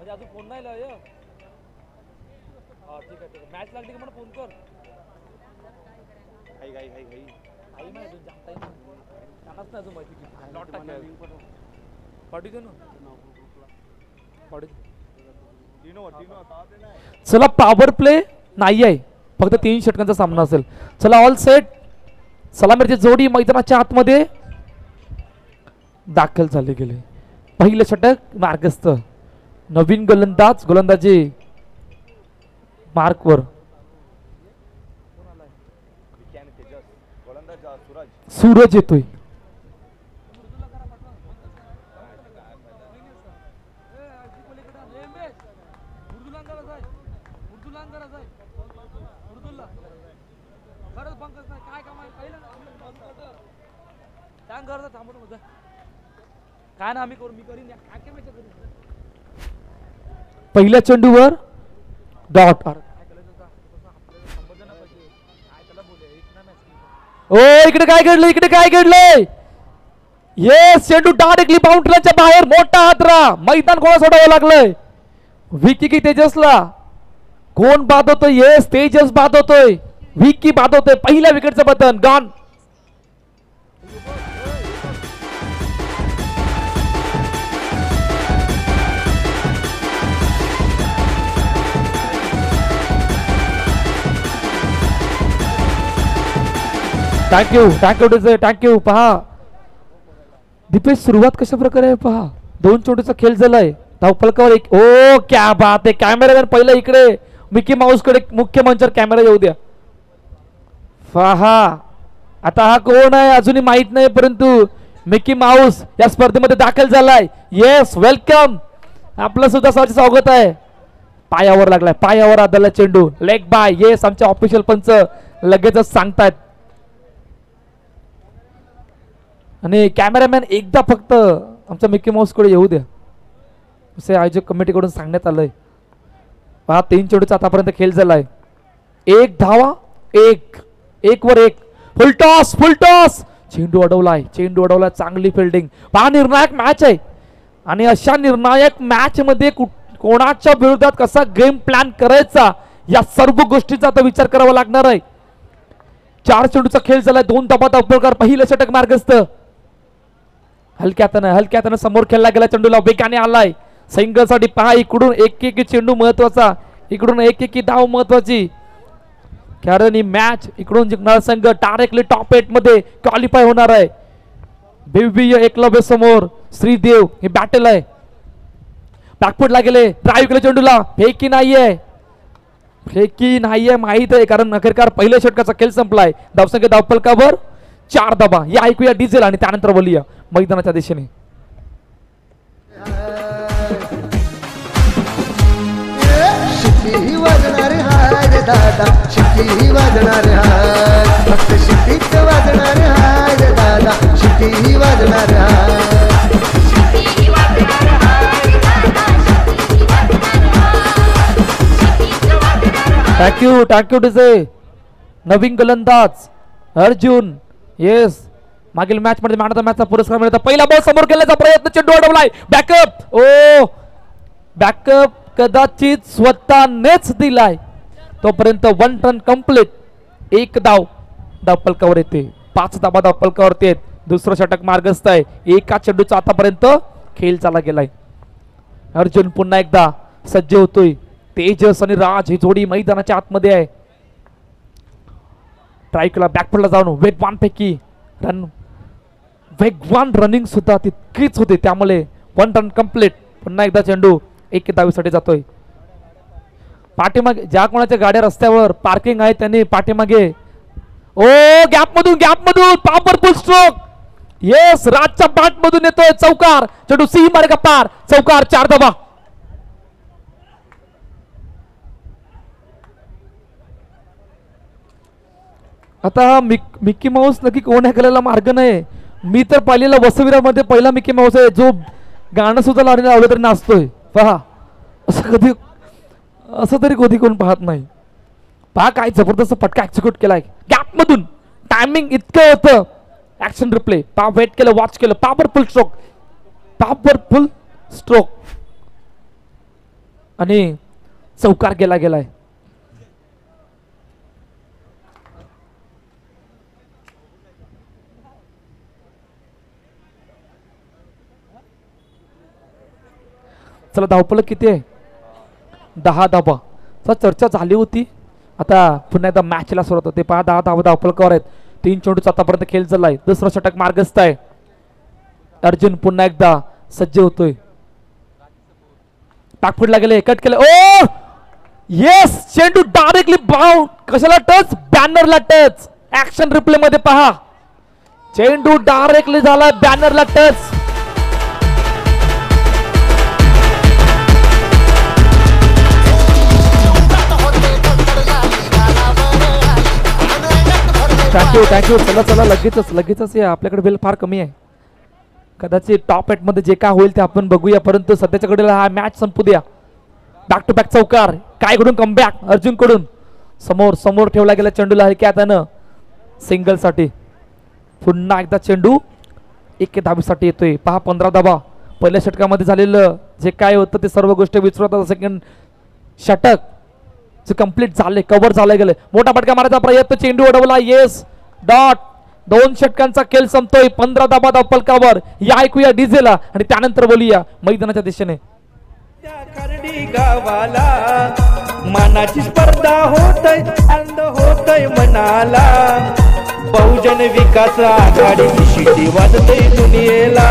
म्हणजे अजून फोन नाही लावला. हा ठीक आहे ठीक आहे. मॅच लागली की मला फोन कर. घाई घाई घाई घाई आई माहिती जाता येईल त्यांनाच नाही अजून माहिती की लॉट टाकायला पाठी दे ना पाठी. चला पॉवर प्ले नाही आहे, फक्त 3 षटकांचा सामना असेल. चला ऑल सेट. सलामीची जोडी मैदानाच्या आतमध्ये दाखल झाले गेले. पहिलं षटक मार्गस्थ. नवीन गोलंदाजी मार्कवर. सूरज येतोय. काय ना आम्ही करू, मी करीन. पहिल्या चेंडूवर डॉट. ओ इकडे काय घडलं, इकडे काय घडलंय. येस चेंडू डायरेक्टली बाउंड्रीच्या बाहेर. मोठा हादरा. मैदान कोणा सोडावं लागलंय. विकी की तेजसला. कोण बाद होतोय. येस तेजस बाद होतोय. विकी बाद होतोय. पहिल्या विकेटचं बटन गॉन. थँक्यू. पहा दीपेश सुरुवात कशा प्रकारे आहे पहा. 2 चेंडूचा खेळ झालाय. धावफलकावर एक. ओ क्या बात आहे. कॅमेरामॅन पहिला इकडे मिकी माऊस कडे मुख्य मंचावर कॅमेरा येऊ द्या. पहा आता हा कोण आहे अजूनही माहित नाही, परंतु मिकी माऊस या स्पर्धेमध्ये दाखल झालाय. Yes welcome. आपलं सुद्धा स्वागत आहे. पायावर लागलाय. पायावर आदळला चेंडू. Leg bye. येस आमच्या ऑफिशियल पंच लगेचच सांगतायत. आणि कॅमेरामॅन एकदा फक्त आमच्या मिकी माऊस कडे येऊ द्या असे आयोजक कमिटीकडून सांगण्यात आलंय. हा 3 चेंडूचा आतापर्यंत खेळ झालाय. 1 धावा. 1 वर 1. फुल टॉस. चेंडू अडवलाय. चांगली फिल्डिंग. पहा निर्णायक मॅच आहे आणि अशा निर्णायक मॅच मध्ये कोणाच्या विरोधात कसा गेम प्लॅन करायचा या सर्व गोष्टीचा आता विचार करावा लागणार आहे. 4 चेंडूचा खेळ झालाय. 2 धाबाचा उपकार. पहिलं षटक मार्गस्थ. हलक्यातनं समोर खेळला गेला. चेंडूला वेगाने आलाय. सिंगल साठी पहा इकडून एक चेंडू महत्वाचा. इकडून एक धाव महत्वाची. कारण ही मॅच इकडून जिंकणारा संघ डायरेक्टली टॉप 8 मध्ये क्वालिफाय होणार आहे. भव्य एकलव्य समोर श्रीदेव हे बॅटल आहे. बॅकफुटला गेले. ड्राईव्ह केले चेंडूला. फेकी नाहीये माहित आहे, कारण अखेरकार पहिल्या षटकाचा खेळ संपलाय. धावसंख्या धावफलकावर 4 धाबा. या ऐकूया डिझेल आणि त्यानंतर बोलूया मैदानाच्या दिशेने. शिट्टी वाजणार हाय रे दादा. शिट्टी वाजणार हाय. फक्त शिट्टीच वाजणार हाय रे दादा. शिट्टी वाजणार हाय. थँक्यू डिझे. नवीन गोलंदाज अर्जुन. येस मागील मॅच मध्ये मॅन ऑफ द मॅचचा पुरस्कार मिळाला. पहिला बॉल समोर केल्याचा प्रयत्न. चेंडू अडवलाय. बॅकअप. ओ बॅकअप कदाचित स्वतःनेच दिलाय. तोपर्यंत 1 रन कंप्लीट. 1 धावफलकावर येते. 5 धाबा धावफलकावर येत. दुसरं षटक मार्गस्थ आहे. एका चेंडूचा आतापर्यंत खेळ चालला गेलाय. अर्जुन पुन्हा एकदा सज्ज होतोय. तेजस आणि राज ही जोडी मैदानाच्या आतमध्ये आहे. ट्राय केला बॅकफुटला जाऊन. वेगवान रनिंग सुद्धा तितकीच होते. त्यामुळे 1 रन कंप्लीट. पुन्हा एकदा चेंडू 1 धावीसाठी जातोय. पाठीमागे ज्या कोणाच्या गाड्या रस्त्यावर पार्किंग आहे त्यांनी पाठीमागे. ओ गॅप मधून पॉवरफुल स्ट्रोक. येस राजच्या बॅट मधून येतोय चौकार. चेंडू सी मार्ग पार. चौकार. 4 धाबा. आता मिक्की माऊस नक्की कोण आहे केलेला मार्ग नाही. मी तर पाहिलेला वसविरामध्ये पहिला मिक्की माऊस आहे जो गाणं सुद्धा लावलं तरी नाचतोय. पहा असं तरी कधी कोण पाहत नाही. पहा काय जबरदस्त फटका एक्झिक्यूट केलाय गॅप मधून. टायमिंग इतकं होतं. Action replay. पहा वेट केलं. वॉच केलं. Powerful stroke. आणि चौकार गेलाय. चला धावपळ किती आहे? 10 धावा. चर्चा झाली होती. आता पुन्हा एकदा मॅचला सुरुवात होते. 10 धावा धावपळकावर आहेत. 3 चेंडूचा आतापर्यंत खेळ झालाय. दुसरा षटक मार्गस्थ आहे. अर्जुन पुन्हा एकदा सज्ज होतोय. टाकफुटला गेले, कट केले. ओ येस, चेंडू डायरेक्टली बाउंड. कशाला टच? बॅनरला टच. ऍक्शन रिप्ले मध्ये पहा, चेंडू डायरेक्टली झाला बॅनरला टच. थँक्यू. चला लगेचच या. आपल्याकडे वेळ फार कमी आहे. कदाचित टॉप 8 मध्ये जे काय होईल ते आपण बघूया, परंतु सध्याच्या घडीला हा मॅच संपू द्या. बॅक टू बॅक चौकार. काय कडून कमबॅक अर्जुन कडून. समोर ठेवला गेला चेंडूला हलक्या हातानं सिंगल साठी. पुन्हा एकदा चेंडू 1 धाबीसाठी येतोय. पहा 15 धाबा. पहिल्या षटकामध्ये झालेलं जे काय होतं ते सर्व गोष्टी विसरत. सेकंड षटक कंप्लीट झाले, कव्हर झाले गेले. मोठा फटका मारायचा प्रयत्न, चेंडू अडवला. Yes, dot. 2 षटकांचा खेळ संपतोय. 15 धाबा धावपळकावर. या ऐकूया डीजेला आणि त्यानंतर बोलूया मैदानाच्या दिशेने. खर्डी गावाला मानाची स्पर्धा होतय मनाला. बहुजन विकास आघाडीची शिटी वाजते दुनियेला.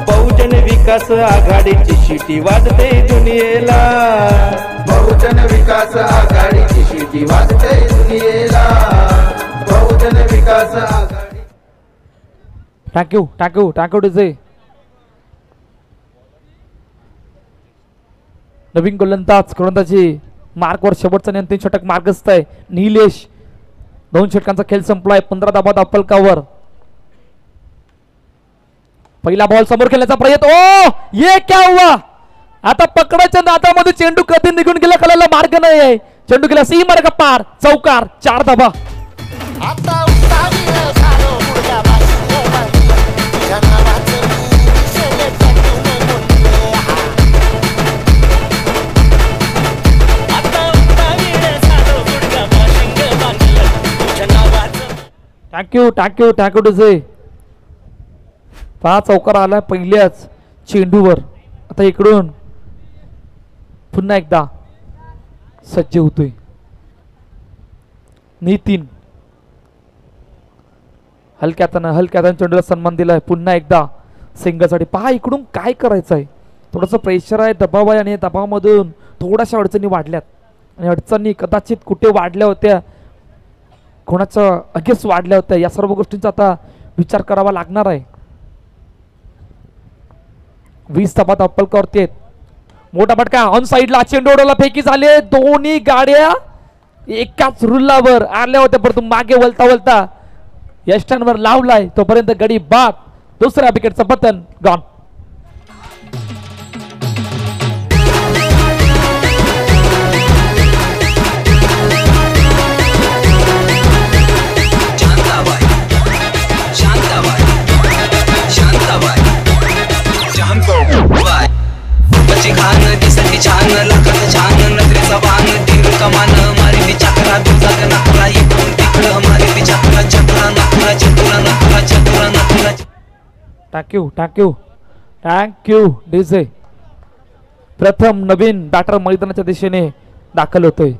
बहुजन विकास आघाडीची शिटी वाजते दुनियेला. बहुजन विकास आघाडीची शिटी वाजते दुनियेला. बहुजन विकास आघाडी. Thank you DJ. नवीन गोलंदाजी मार्कवर शेवटचा अंतिम षटक मार्गस्थ आहे. निलेश. 2 षटकांचा खेळ संपलाय. 15 धाबा धावपळकावर. पहिला बॉल समोर खेळण्याचा प्रयत्न. ओ ये क्या हुआ? आता पकडायच्या नादामध्ये चेंडू कधी निघून गेला कळायला मार्ग नाही आहे. चेंडू गेला सी मार्ग पार. चौकार. 4 धाबा. Thank you DJ. 5 चौकार आला पहिल्याच चेंडूवर. आता इकडून पुन्हा एकदा सज्ज होतोय नितीन. हलक्यातनं चेंडूला सन्मान दिलाय. पुन्हा एकदा सिंगलसाठी. पहा इकडून काय करायचं आहे. थोडंसं प्रेशर आहे, दबाव आहे आणि दबावामधून थोड्याशा अडचणी वाढल्यात. आणि अडचणी कदाचित कुठे वाढल्या होत्या, कोणाच्या अगेन्स्ट वाढल्या होत्या, या सर्व गोष्टींचा आता विचार करावा लागणार आहे. 20 धाबा धावपळकावरती आहेत. मोठा फटका ऑन साइडला. चेंडू उडवला, फेकी झाले. दोन्ही गाड्या एकाच रुल्लावर आल्या होत्या, परंतु मागे वळता यष्टांवर लावलाय तोपर्यंत गडी बाद. दुसऱ्या विकेटचं पतन गॉन. छान लाखात छान नजरेचा बाण तीर कमान मारी चक्रा दुजाक नाकला इकडून तिकडं मारी चक्रा चक्रा नाकला चक्रा नाकला चक्रा नाकला. Thank you DJ. प्रथम नवीन बॅटर मैदानाच्या दिशेने दाखल होतोय.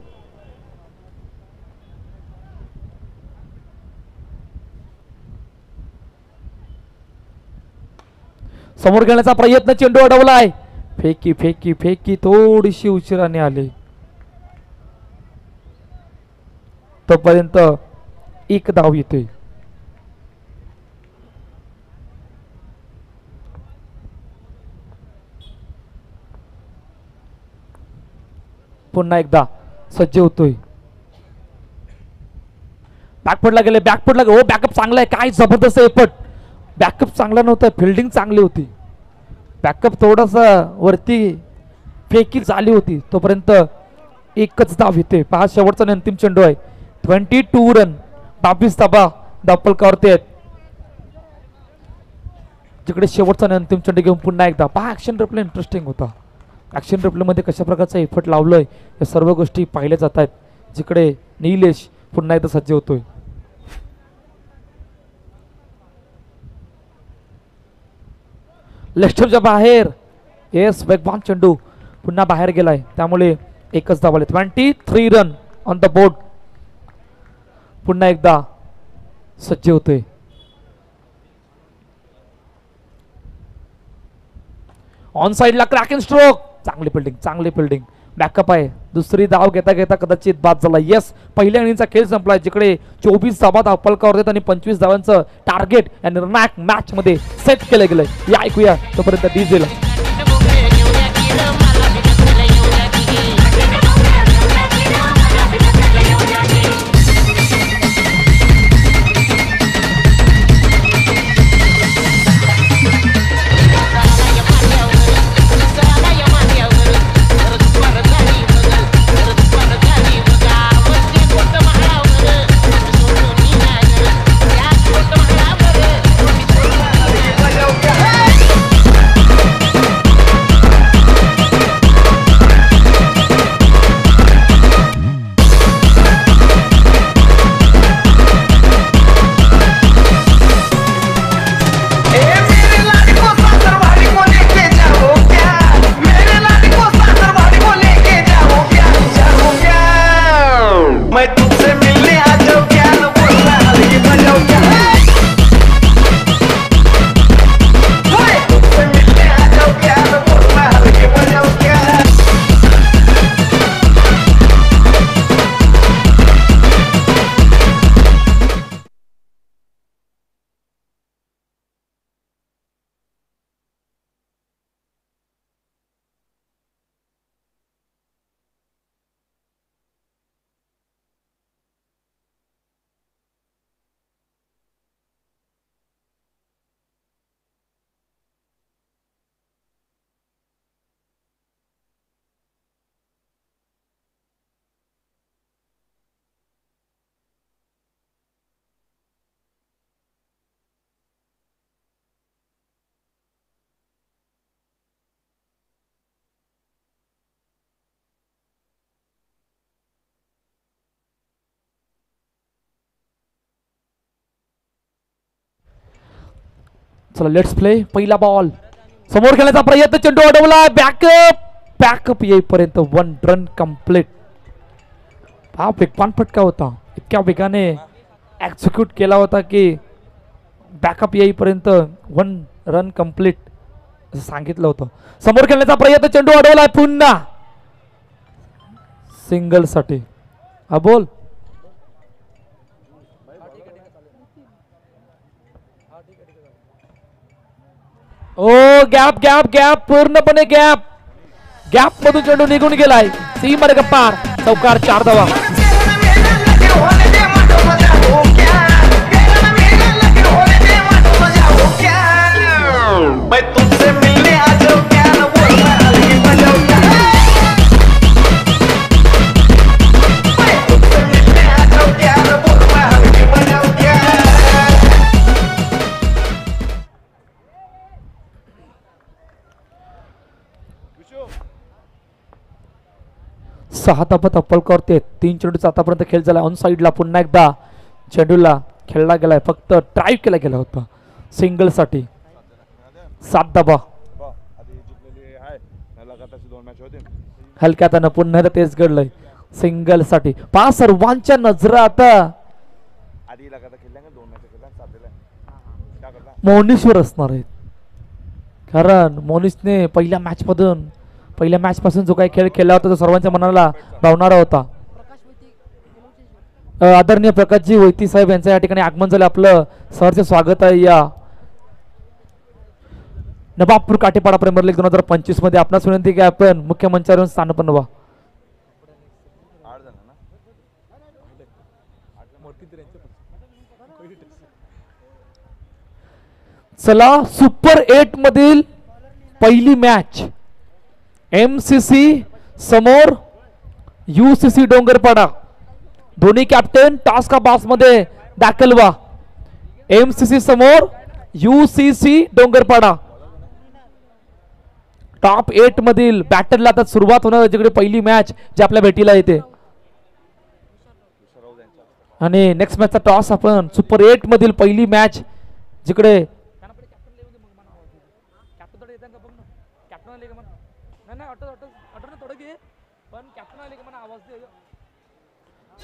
समोर घेण्याचा प्रयत्न, चेंडू अडवलाय. फेकी थोडीशी उशिराने आली. तोपर्यंत 1 धाव येतोय. पुन्हा एकदा सज्ज होतोय. बॅकफुटला गेले. हो बॅकअप चांगला आहे. काय जबरदस्त एफर्ट. बॅकअप चांगला नव्हता, फिल्डिंग चांगली होती. बॅकअप थोडासा वरती फेकी झाली होती. तोपर्यंत 1च धाव येते. 5 शेवटचा अंतिम चेंडू आहे. 22 रन. 22 धाबा धावपळकावरती आहेत. जिकडे शेवटचा अंतिम चेंडू घेऊन पुन्हा एकदा पहा. ऍक्शन रिप्ले इंटरेस्टिंग होता. ॲक्शन रिप्लेमध्ये कशा प्रकारचा एफर्ट लावलोय या सर्व गोष्टी पाहिल्या जात आहेत. जिकडे निलेश पुन्हा एकदा सज्ज होतोय. लेफ्टच्या बाहेर येस वेगवान चेंडू पुन्हा बाहेर गेलाय त्यामुळे एकच धाव आले. 23 रन ऑन द बोर्ड. पुन्हा एकदा सज्ज होतोय. ऑन साइडला क्रॅकिंग स्ट्रोक. चांगली फिल्डिंग बॅकअप आहे. दुसरी धाव घेता घेता कदाचित बाद झाला. येस पहिल्या इनिंगचा खेळ संपलाय जिकडे 24 धावा धावपलकावर आहेत आणि 25 धावांचं टार्गेट या निर्णायक मॅच मध्ये सेट केलं गेलंय. या ऐकूया तोपर्यंत डीजेला. चला लेट्स प्ले. पहिला बॉल समोर खेळण्याचा प्रयत्न. चेंडू अडवला. बॅकअप येईपर्यंत 1 रन कंप्लीट. हा वेगवान फटका होता. इतक्या वेगाने एक्झिक्यूट केला होता की बॅकअप येईपर्यंत 1 रन कंप्लीट असं सांगितलं होतं. समोर खेळण्याचा प्रयत्न. चेंडू अडवलाय पुन्हा सिंगल साठी. हा बोल. ओ गॅप पूर्णपणे गॅप मधून चेंडू निघून गेलाय. सीमारेखा पार. चौकार 4 धावा. सहा धावा धावपलकावर. 3 चेंडूचा आतापर्यंत खेळ झाला. ऑन साइडला पुन्हा एकदा चेंडूला खेळला गेलाय. फक्त ड्राईव्ह केला गेला होता सिंगल साठी. 7 धावा. हलक्यात पुन्हा तेच घडलंय सिंगल साठी. सर्वांच्या नजरा आता मोनिशवर असणार आहेत. कारण मोनिशने पहिल्या मॅच पासून जो काही खेळ खेळला होता तो सर्वांच्या मनाला भावणारा होता. आदरणीय प्रकाशजी वैती साहेब यांचं या ठिकाणी आगमन झालं. आपलं सहर्ष स्वागत आहे या नवाबपूर काटेपाडा प्रीमियर लीग 2025 मध्ये. आपणास विनंती की आपण मुख्य मंचावरून स्थानपन्न व्हा. चला सुपर 8 मधील पहिली मॅच MCC समोर UCC डोंगरपाडा. दोन्ही कॅप्टन टास्क बॉक्स मध्ये दाखल व्हा. MCC समोर UCC डोंगरपाडा. टॉप 8 मधील बॅटलला आता सुरुवात होणार जिकडे पहिली मॅच जी आपल्या भेटीला येते आणि नेक्स्ट मॅचचा टॉस आपण सुपर 8 मधील पहिली मॅच जिकडे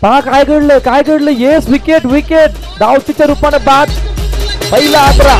पहा काय घडलं येस विकेट धावचीच्या रूपाने बाद पहिला आकडा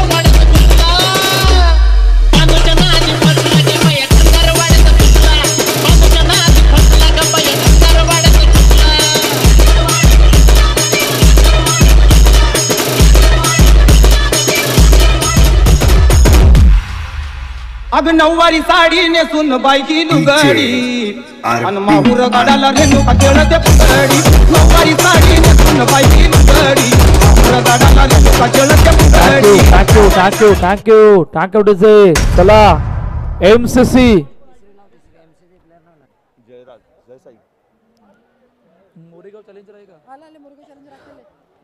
अग नऊवारी साडी नेसून बायकी लुगडी आणि माहुर गाडाला रेणुका खेळते पुतळी नऊवारी साडी नेसून बायकी लुगडी माहुर गाडाला रेणुका खेळते पुतळी थँक्यू डीजे चला एमसीसी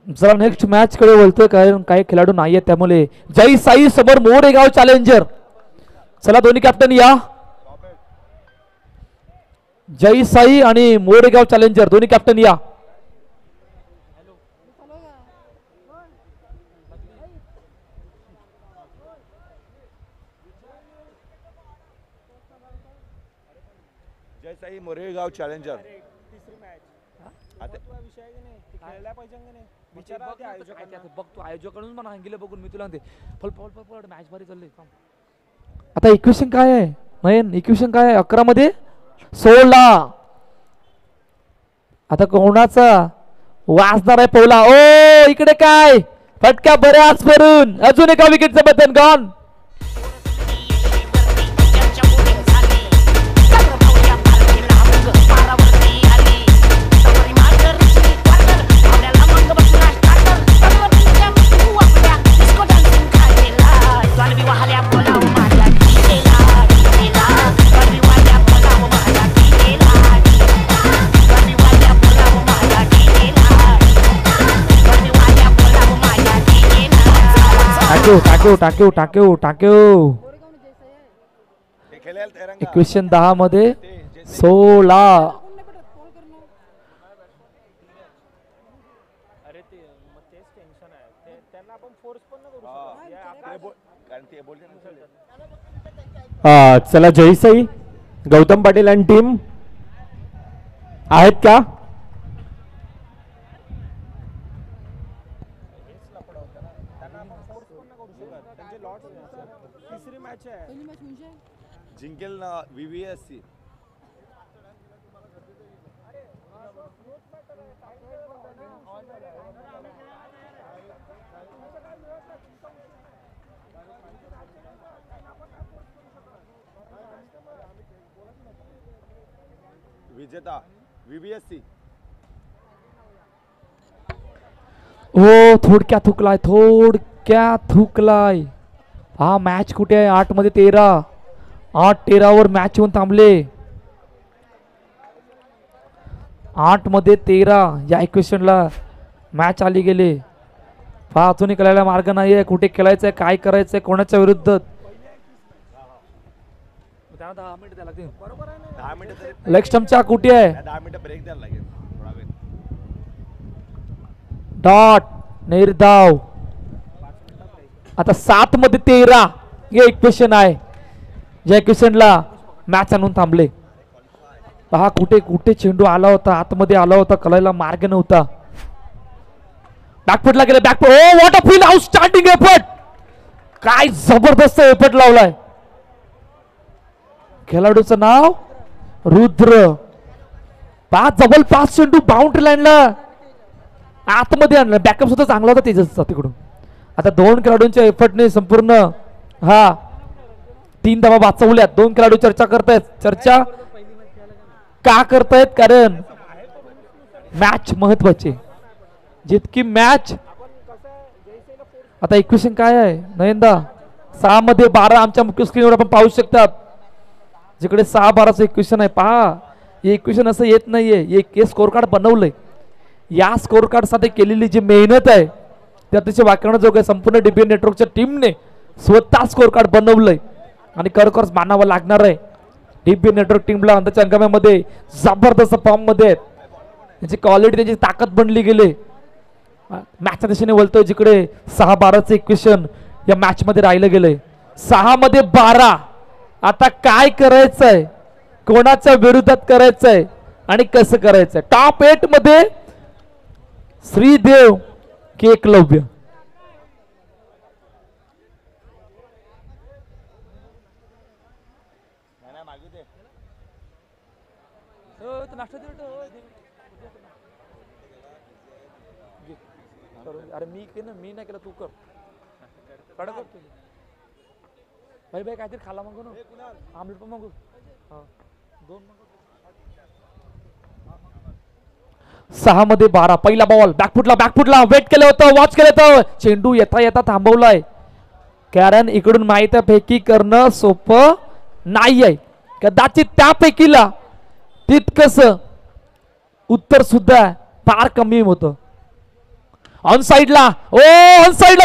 चला नेक्स्ट मॅच कडे बोलतोय कारण काही खेळाडू नाहीये त्यामुळे जय साई समोर मोरेगाव चॅलेंजर चला दोन्ही कॅप्टन या जय साई आणि मोरेगाव चॅलेंजर दोन्ही कॅप्टन या जय साई मोरेगाव चॅलेंजर बघतो आयोजकांकडून मला सांगितलं बघून मी तुला मॅच भारी चालली आता इक्वेशन काय आहे नयन इक्वेशन काय आहे 11 मध्ये 16 आता कोणाचा वाजणार आहे पवला ओ इकडे काय फटका बऱ्याच भरून अजून एका विकेटचं बटन गॉन टाक्यू इक्वेशन 10 मध्ये 16 चला जयसाई गौतम पाटील आणि टीम आहेत का जिंकेल ना VVSC विजेता VVSC हो थोडक्यात थुकलाय हा मॅच कुठे आहे 8 मध्ये 13 वर मॅच येऊन थांबले 8 मध्ये 13 या इक्वेशनला मॅच आली गेले पहा अजूनही कळायला मार्ग नाहीये कुठे खेळायचंय काय करायचंय कोणाच्या विरुद्ध 10 मिनिट द्यायला लागतील 10 मिनिट लेग स्टंपच्या कुठे आहे 10 मिनिट ब्रेक द्यायला लागेल थोडा वेळ डॉट निर्धाव आता 7 मध्ये 13 हे इक्वेशन आहे ज्या इक्वेशनला मॅच आणून थांबले पहा कुठे चेंडू आला होता आतमध्ये आला होता कळायला मार्ग नव्हता बॅकफुटला गेले back foot oh what a feel outstanding effort काय जबरदस्त एफर्ट लावलाय खेळाडूचं नाव रुद्र 5 जबल 5 चेंडू बाउंड्री लाईनला आतमध्ये आणलं बॅकअप सुद्धा चांगला होता तेजसचा तिकडून आता 2 खेळाडूंच्या एफर्टने संपूर्ण हा 3 धावा वाचवल्यात 2 खेळाडू चर्चा का करतायत कारण मॅच महत्वाची जितकी मॅच आता इक्वेशन काय आहे नयनदा 6 मध्ये 12 आमच्या मुख्य स्क्रीनवर आपण पाहू शकतात जिकडे 6-12चं इक्वेशन आहे पहा हे इक्वेशन असं येत नाहीये हे स्कोर कार्ड बनवलंय या स्कोर कार्ड साठी केलेली जी मेहनत आहे ते अतिशय वाकण्याजोग आहे संपूर्ण DBN नेटवर्कच्या टीमने स्वतः स्कोर कार्ड बनवलंय आणि खरोखरच मानावं लागणार आहे डीपी नेटवर्क टीमला अंदाच्या अंगामध्ये जबरदस्त फॉर्म मध्ये आहेत. त्यांची क्वालिटी त्यांची ताकद बनली गेली. मॅचच्या दिशेने वळतोय जिकडे 6-12चं इक्वेशन या मॅच मध्ये राहिलं गेलंय. 6 मध्ये 12. आता काय करायचंय, कोणाच्या विरोधात करायचंय आणि कसं करायचंय. टॉप 8 मध्ये श्रीदेव की एकलव्य. अरे मी नाही केलं, तू कर. भाई काहीतरी खाला मागू ना, आमलेट पण मागू. 6 मध्ये 12. पहिला बॉल बॅकफुटला वेट केलं होतं, वॉच केलं होतं. चेंडू येता येता थांबवलाय. कारण इकडून माहिती फेकी करणं सोपं नाही आहे. कदाचित त्या फेकीला तितकस उत्तर सुद्धा फार कमी होतं. ऑन साइडला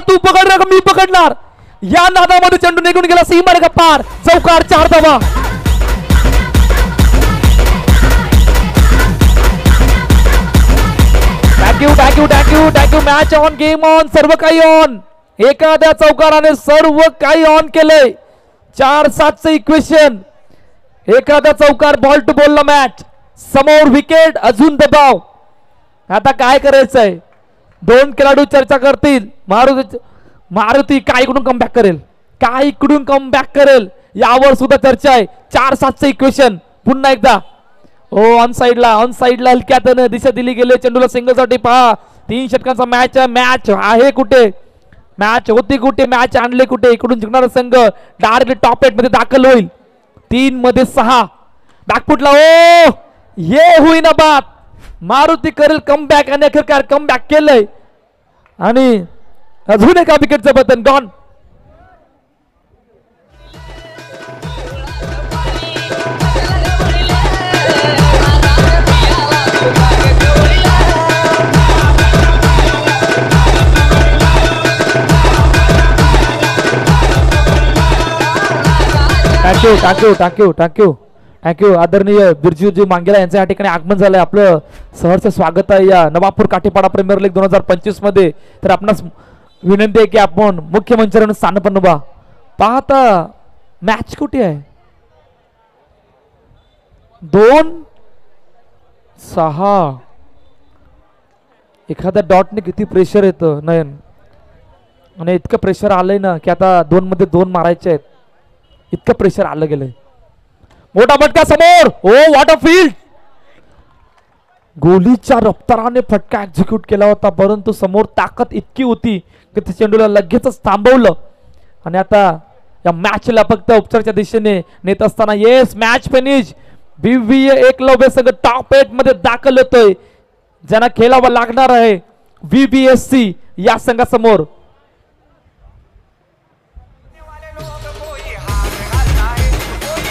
तू पकडणार का मी पकडणार, या नादामध्ये चेंडू निघून गेला सीमारेखा पार. चौकार 4 धावा. Thank you. Match on, game on, सर्व काही ऑन. एखाद्या चौकाराने सर्व काही ऑन केलंय. 4-7चं इक्वेशन. एखादा चौकार, बॉल टू बॉलला मॅच. समोर विकेट, अजून दबाव. आता काय करायचंय, 2 खेळाडू चर्चा करतील. मारुती काय इकडून कमबॅक करेल, यावर सुद्धा चर्चा आहे. 4-7चं इक्वेशन पुन्हा एकदा. ऑन साइडला हलक्यात दिशा दिली गेली. चेंडूला सिंगलसाठी पहा. 3 षटकांचा मॅच आहे. मॅच आहे कुठे, मॅच होती कुठे, मॅच आणले कुठे. इकडून जिंकणारा संघ डायरेक्टली टॉप 8 मध्ये दाखल होईल. 3 मध्ये 6. बॅकफुटला ये होईना बात. मारुती करेल कमबॅक आणि अखेरकार कमबॅक केलंय आणि अजून एका विकेटचं बटन गॉन. थँक्यू. आदरणीय बिरजूजी मांगेला यांचं या ठिकाणी आगमन झालंय. आपलं सहर्ष स्वागत आहे या नवापूर काठीपाडा प्रीमियर लीग 2025 मध्ये. तर आपणास विनंती आहे की आपण मुख्य मंचावर स्थान उभा. पाहता मॅच कुठे आहे. 2-6. एखाद्या डॉटने किती प्रेशर येतं नयन, आणि इतकं प्रेशर आलंय ना की आता 2 मध्ये 2 मारायचे आहेत. इतकं प्रेशर आलं गेलंय. मोठा फटका समोर. What a field. गोलीच्या रफ्ताराने फटका एक्झिक्यूट केला होता, परंतु समोर ताकद इतकी होती की त्या चेंडूला लगेचच थांबवलं. आणि आता या मॅचला फक्त उपचाराच्या दिशेने नेत असताना yes match finish. BVA Eklavya संघ टॉप 8 मध्ये दाखल होतोय. ज्यांना खेळावं लागणार आहे VBSC या संघासमोर.